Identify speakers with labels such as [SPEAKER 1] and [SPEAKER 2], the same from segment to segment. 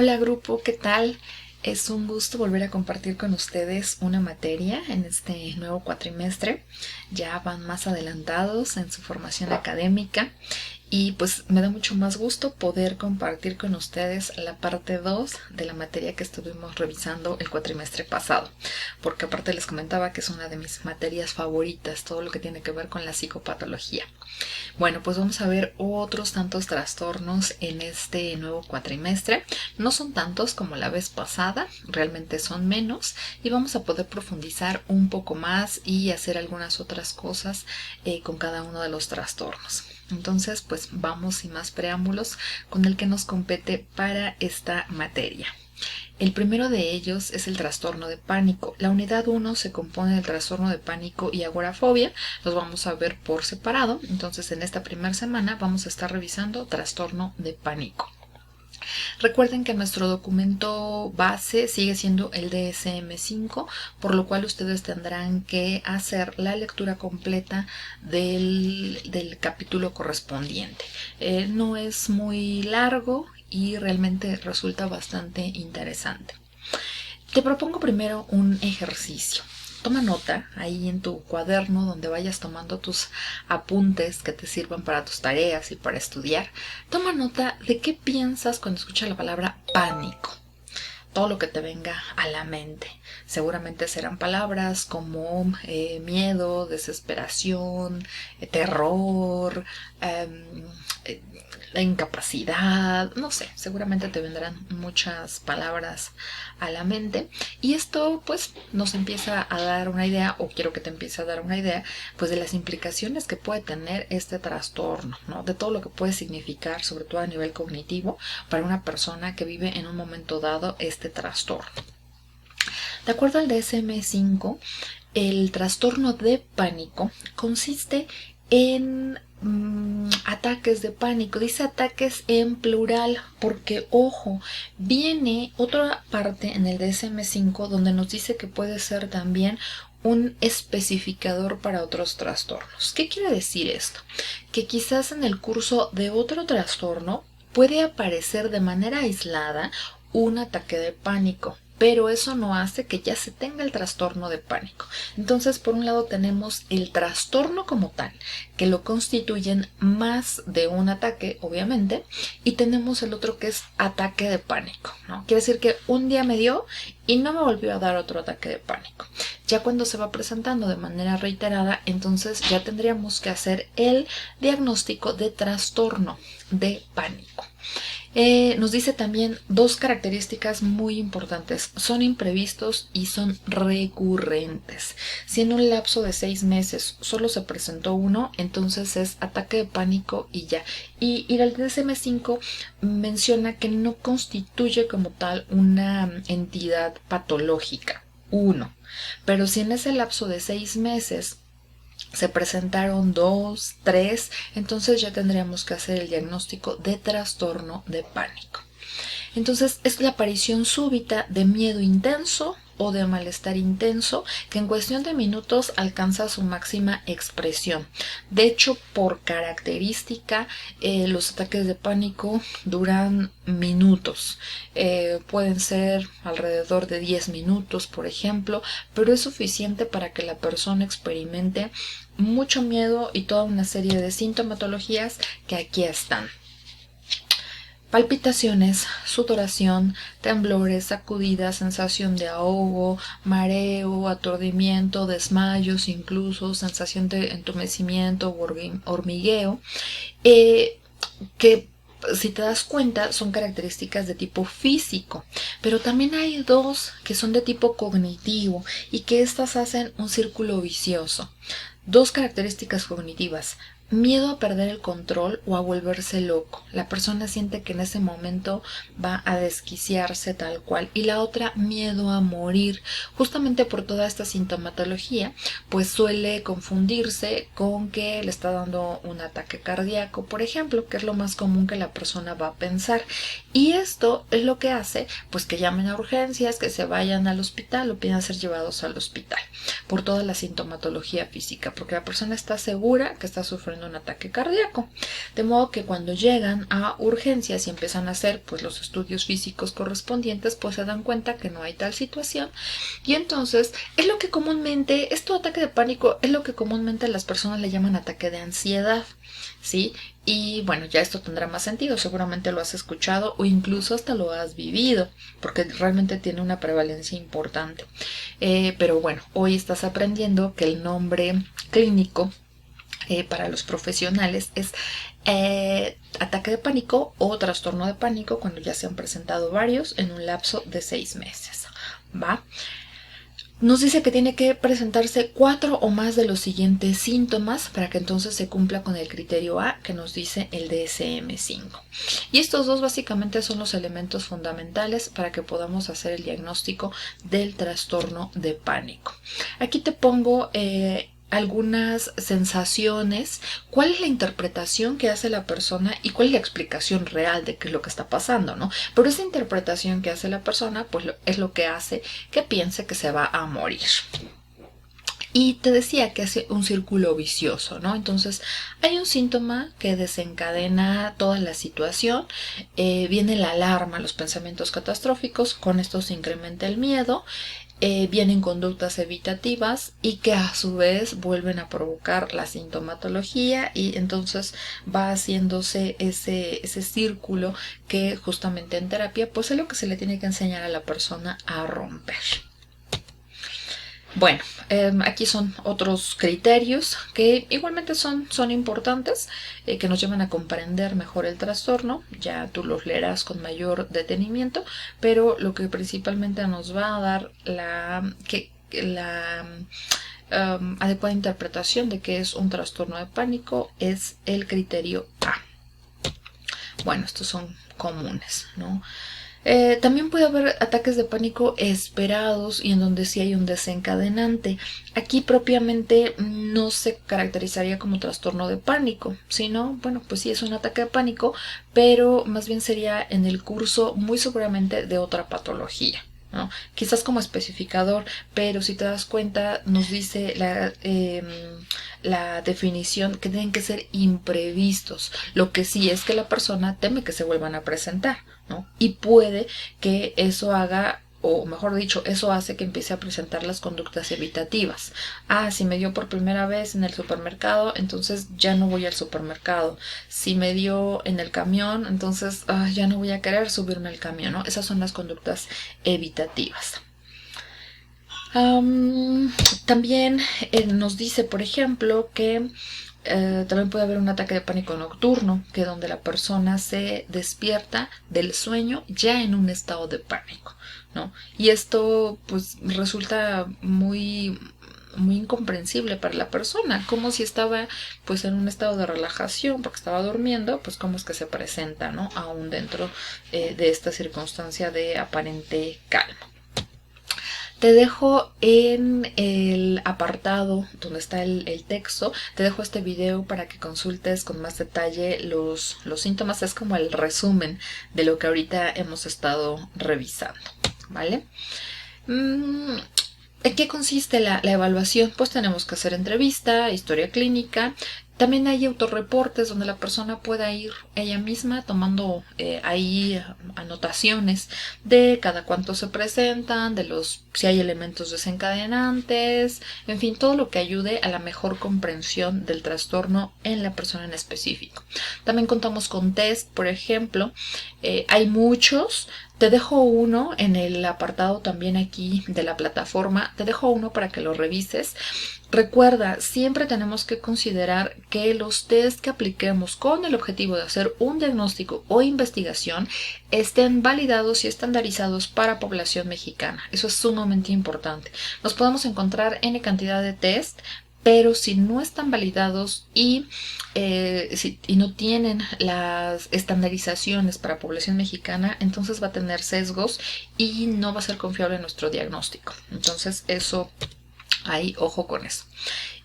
[SPEAKER 1] Hola grupo, ¿qué tal? Es un gusto volver a compartir con ustedes una materia en este nuevo cuatrimestre. Ya van más adelantados en su formación académica y pues me da mucho más gusto poder compartir con ustedes la parte 2 de la materia que estuvimos revisando el cuatrimestre pasado, porque aparte les comentaba que es una de mis materias favoritas, todo lo que tiene que ver con la psicopatología. Bueno, pues vamos a ver otros tantos trastornos en este nuevo cuatrimestre. No son tantos como la vez pasada, realmente son menos y vamos a poder profundizar un poco más y hacer algunas otras cosas con cada uno de los trastornos. Entonces, pues vamos sin más preámbulos con el que nos compete para esta materia. El primero de ellos es el trastorno de pánico. La unidad 1 se compone del trastorno de pánico y agorafobia. Los vamos a ver por separado. Entonces, en esta primera semana vamos a estar revisando trastorno de pánico. Recuerden que nuestro documento base sigue siendo el DSM-5, por lo cual ustedes tendrán que hacer la lectura completa del capítulo correspondiente. No es muy largo y realmente resulta bastante interesante. Te propongo primero un ejercicio. Toma nota ahí en tu cuaderno donde vayas tomando tus apuntes que te sirvan para tus tareas y para estudiar. Toma nota de qué piensas cuando escuchas la palabra pánico. Todo lo que te venga a la mente. Seguramente serán palabras como miedo, desesperación, terror, la incapacidad, no sé, seguramente te vendrán muchas palabras a la mente y esto pues nos empieza a dar una idea, o quiero que te empiece a dar una idea, pues de las implicaciones que puede tener este trastorno, ¿no? De todo lo que puede significar, sobre todo a nivel cognitivo, para una persona que vive en un momento dado este trastorno. De acuerdo al DSM-5, el trastorno de pánico consiste en ataques de pánico. Dice ataques en plural porque, ojo, viene otra parte en el DSM-5 donde nos dice que puede ser también un especificador para otros trastornos. ¿Qué quiere decir esto? Que quizás en el curso de otro trastorno puede aparecer de manera aislada un ataque de pánico, pero eso no hace que ya se tenga el trastorno de pánico. Entonces, por un lado tenemos el trastorno como tal, que lo constituyen más de un ataque, obviamente, y tenemos el otro que es ataque de pánico, ¿no? Quiere decir que un día me dio y no me volvió a dar otro ataque de pánico. Ya cuando se va presentando de manera reiterada, entonces ya tendríamos que hacer el diagnóstico de trastorno de pánico. Nos dice también dos características muy importantes. Son imprevistos y son recurrentes. Si en un lapso de 6 meses solo se presentó uno, entonces es ataque de pánico y ya. Y el DSM-5 menciona que no constituye como tal una entidad patológica. Uno. Pero si en ese lapso de 6 meses se presentaron 2, 3, entonces ya tendríamos que hacer el diagnóstico de trastorno de pánico. Entonces es la aparición súbita de miedo intenso o de malestar intenso que en cuestión de minutos alcanza su máxima expresión. De hecho, por característica, los ataques de pánico duran minutos. Pueden ser alrededor de 10 minutos, por ejemplo, pero es suficiente para que la persona experimente mucho miedo y toda una serie de sintomatologías que aquí están. Palpitaciones, sudoración, temblores, sacudidas, sensación de ahogo, mareo, aturdimiento, desmayos, incluso sensación de entumecimiento o hormigueo, que si te das cuenta son características de tipo físico, pero también hay dos que son de tipo cognitivo y que estas hacen un círculo vicioso. Dos características cognitivas: miedo a perder el control o a volverse loco. La persona siente que en ese momento va a desquiciarse tal cual. Y la otra, miedo a morir. Justamente por toda esta sintomatología, pues suele confundirse con que le está dando un ataque cardíaco, por ejemplo, que es lo más común que la persona va a pensar. Y esto es lo que hace, pues, que llamen a urgencias, que se vayan al hospital o pidan ser llevados al hospital por toda la sintomatología física, porque la persona está segura que está sufriendo desarrollando un ataque cardíaco. De modo que cuando llegan a urgencias y empiezan a hacer pues los estudios físicos correspondientes, pues se dan cuenta que no hay tal situación. Y entonces es lo que comúnmente, esto ataque de pánico es lo que comúnmente las personas le llaman ataque de ansiedad, ¿sí? Y bueno, ya esto tendrá más sentido, seguramente lo has escuchado o incluso hasta lo has vivido, porque realmente tiene una prevalencia importante. Pero bueno, hoy estás aprendiendo que el nombre clínico para los profesionales es ataque de pánico o trastorno de pánico cuando ya se han presentado varios en un lapso de 6 meses, ¿va? Nos dice que tiene que presentarse 4 o más de los siguientes síntomas para que entonces se cumpla con el criterio A que nos dice el DSM-5. Y estos dos básicamente son los elementos fundamentales para que podamos hacer el diagnóstico del trastorno de pánico. Aquí te pongo algunas sensaciones, cuál es la interpretación que hace la persona y cuál es la explicación real de qué es lo que está pasando, ¿no? Pero esa interpretación que hace la persona, pues es lo que hace que piense que se va a morir. Y te decía que hace un círculo vicioso, ¿no? Entonces hay un síntoma que desencadena toda la situación, viene la alarma, los pensamientos catastróficos, con esto se incrementa el miedo, vienen conductas evitativas y que a su vez vuelven a provocar la sintomatología y entonces va haciéndose ese círculo que justamente en terapia pues es lo que se le tiene que enseñar a la persona a romper. Bueno, aquí son otros criterios que igualmente son importantes, que nos llevan a comprender mejor el trastorno. Ya tú los leerás con mayor detenimiento, pero lo que principalmente nos va a dar la adecuada interpretación de qué es un trastorno de pánico es el criterio A. Bueno, estos son comunes, ¿no? También puede haber ataques de pánico esperados y en donde sí hay un desencadenante. Aquí propiamente no se caracterizaría como trastorno de pánico, sino, bueno, pues sí es un ataque de pánico, pero más bien sería en el curso muy seguramente de otra patología, ¿no? Quizás como especificador, pero si te das cuenta nos dice la definición que tienen que ser imprevistos. Lo que sí es que la persona teme que se vuelvan a presentar, ¿no? Y puede que eso haga, o mejor dicho, eso hace que empiece a presentar las conductas evitativas. Si me dio por primera vez en el supermercado, entonces ya no voy al supermercado. Si me dio en el camión, entonces ya no voy a querer subirme al camión, ¿no? Esas son las conductas evitativas. También nos dice, por ejemplo, que también puede haber un ataque de pánico nocturno, que donde la persona se despierta del sueño ya en un estado de pánico, ¿no? Y esto pues resulta muy incomprensible para la persona, como si estaba pues en un estado de relajación porque estaba durmiendo, pues cómo es que se presenta, ¿no? Aún dentro de esta circunstancia de aparente calma. Te dejo en el apartado donde está el texto, te dejo este video para que consultes con más detalle los síntomas. Es como el resumen de lo que ahorita hemos estado revisando, ¿vale? ¿En qué consiste la evaluación? Pues tenemos que hacer entrevista, historia clínica. También hay autorreportes donde la persona pueda ir ella misma tomando ahí anotaciones de cada cuánto se presentan, si hay elementos desencadenantes, en fin, todo lo que ayude a la mejor comprensión del trastorno en la persona en específico. También contamos con test, por ejemplo, hay muchos. Te dejo uno en el apartado también aquí de la plataforma, te dejo uno para que lo revises. Recuerda, siempre tenemos que considerar que los test que apliquemos con el objetivo de hacer un diagnóstico o investigación estén validados y estandarizados para población mexicana. Eso es sumamente importante. Nos podemos encontrar N cantidad de test, pero si no están validados y no tienen las estandarizaciones para población mexicana, entonces va a tener sesgos y no va a ser confiable nuestro diagnóstico. Entonces eso, ahí ojo con eso.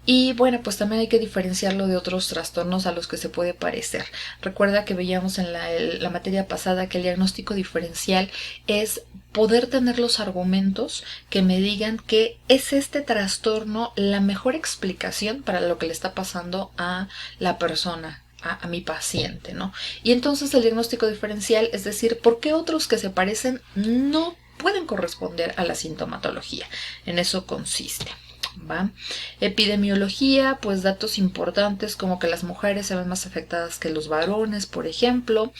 [SPEAKER 1] Y bueno, pues también hay que diferenciarlo de otros trastornos a los que se puede parecer. Recuerda que veíamos en la materia pasada que el diagnóstico diferencial es poder tener los argumentos que me digan que es este trastorno la mejor explicación para lo que le está pasando a la persona, a mi paciente, ¿no? Y entonces el diagnóstico diferencial es decir, ¿por qué otros que se parecen no pueden corresponder a la sintomatología? En eso consiste. ¿Va? Epidemiología, pues datos importantes como que las mujeres se ven más afectadas que los varones, por ejemplo,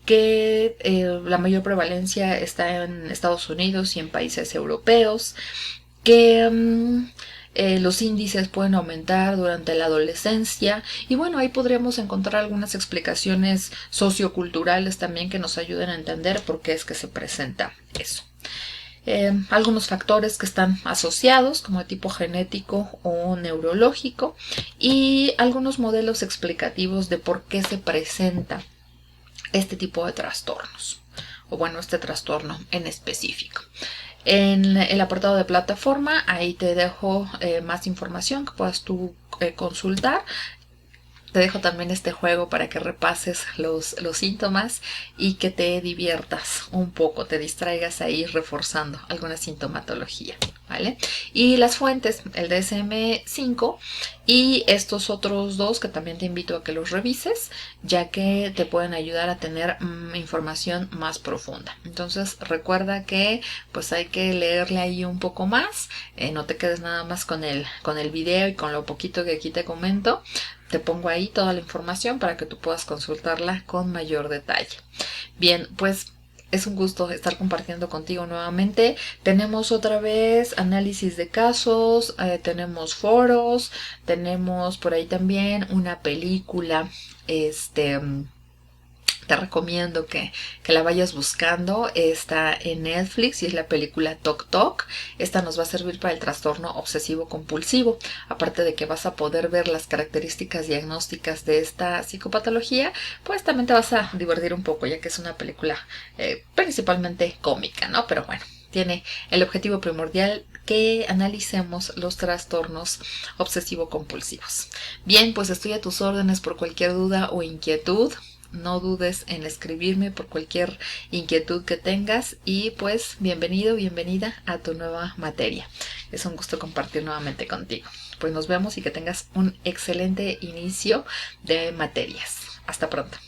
[SPEAKER 1] que la mayor prevalencia está en Estados Unidos y en países europeos, que los índices pueden aumentar durante la adolescencia y bueno, ahí podríamos encontrar algunas explicaciones socioculturales también que nos ayuden a entender por qué es que se presenta eso. Algunos factores que están asociados como de tipo genético o neurológico y algunos modelos explicativos de por qué se presenta este tipo de trastornos o bueno, este trastorno en específico. En el apartado de plataforma, ahí te dejo más información que puedas tú consultar. Te dejo también este juego para que repases los síntomas y que te diviertas un poco, te distraigas ahí reforzando alguna sintomatología, ¿vale? Y las fuentes, el DSM-5 y estos otros dos que también te invito a que los revises, ya que te pueden ayudar a tener información más profunda. Entonces recuerda que pues hay que leerle ahí un poco más, no te quedes nada más con el video y con lo poquito que aquí te comento. Te pongo ahí toda la información para que tú puedas consultarla con mayor detalle. Bien, pues es un gusto estar compartiendo contigo nuevamente. Tenemos otra vez análisis de casos, tenemos foros, tenemos por ahí también una película, te recomiendo que la vayas buscando. Está en Netflix y es la película Tok Tok. Esta nos va a servir para el trastorno obsesivo compulsivo. Aparte de que vas a poder ver las características diagnósticas de esta psicopatología, pues también te vas a divertir un poco, ya que es una película principalmente cómica, ¿no? Pero bueno, tiene el objetivo primordial que analicemos los trastornos obsesivo-compulsivos. Bien, pues estoy a tus órdenes por cualquier duda o inquietud. No dudes en escribirme por cualquier inquietud que tengas y pues bienvenido, bienvenida a tu nueva materia. Es un gusto compartir nuevamente contigo. Pues nos vemos y que tengas un excelente inicio de materias. Hasta pronto.